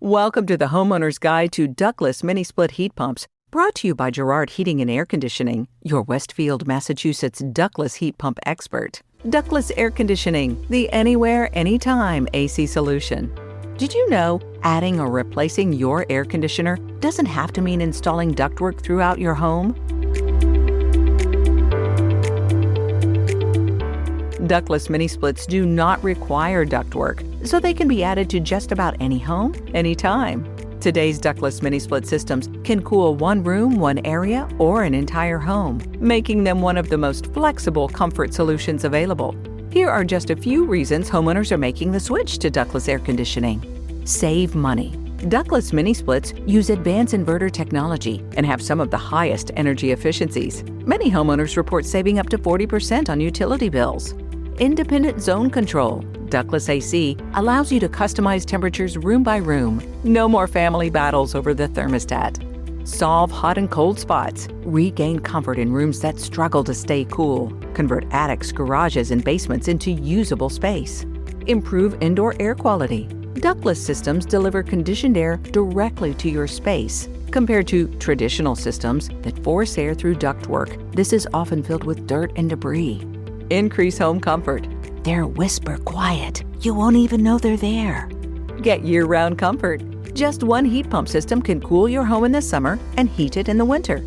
Welcome to the Homeowner's Guide to Ductless Mini Split Heat Pumps, brought to you by Girard Heating and Air Conditioning, your Westfield, Massachusetts ductless heat pump expert. Ductless Air Conditioning, the anywhere, anytime AC solution. Did you know adding or replacing your air conditioner doesn't have to mean installing ductwork throughout your home? Ductless mini splits do not require ductwork, so they can be added to just about any home, anytime. Today's ductless mini split systems can cool one room, one area, or an entire home, making them one of the most flexible comfort solutions available. Here are just a few reasons homeowners are making the switch to ductless air conditioning. Save money. Ductless mini splits use advanced inverter technology and have some of the highest energy efficiencies. Many homeowners report saving up to 40% on utility bills. Independent zone control. Ductless AC allows you to customize temperatures room by room. No more family battles over the thermostat. Solve hot and cold spots. Regain comfort in rooms that struggle to stay cool. Convert attics, garages, and basements into usable space. Improve indoor air quality. Ductless systems deliver conditioned air directly to your space. Compared to traditional systems that force air through ductwork, this is often filled with dirt and debris. Increase home comfort. They're whisper quiet. You won't even know they're there. Get year-round comfort. Just one heat pump system can cool your home in the summer and heat it in the winter.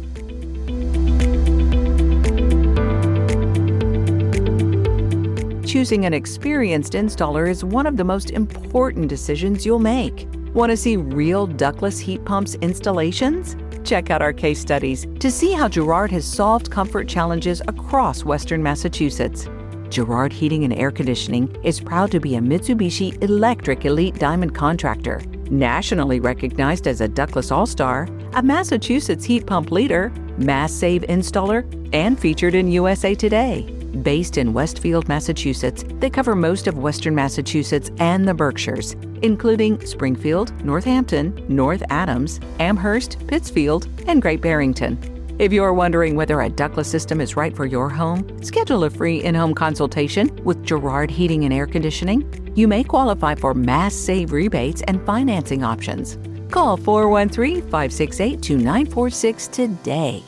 Choosing an experienced installer is one of the most important decisions you'll make. Want to see real ductless heat pumps installations? Check out our case studies to see how Girard has solved comfort challenges across Western Massachusetts. Girard Heating and Air Conditioning is proud to be a Mitsubishi Electric Elite Diamond contractor, nationally recognized as a Ductless All-Star, a Massachusetts heat pump leader, Mass Save installer, and featured in USA Today. Based in Westfield, Massachusetts, they cover most of Western Massachusetts and the Berkshires, including Springfield, Northampton, North Adams, Amherst, Pittsfield, and Great Barrington. If you're wondering whether a ductless system is right for your home, schedule a free in-home consultation with Girard Heating and Air Conditioning. You may qualify for Mass Save rebates and financing options. Call 413-568-2946 today.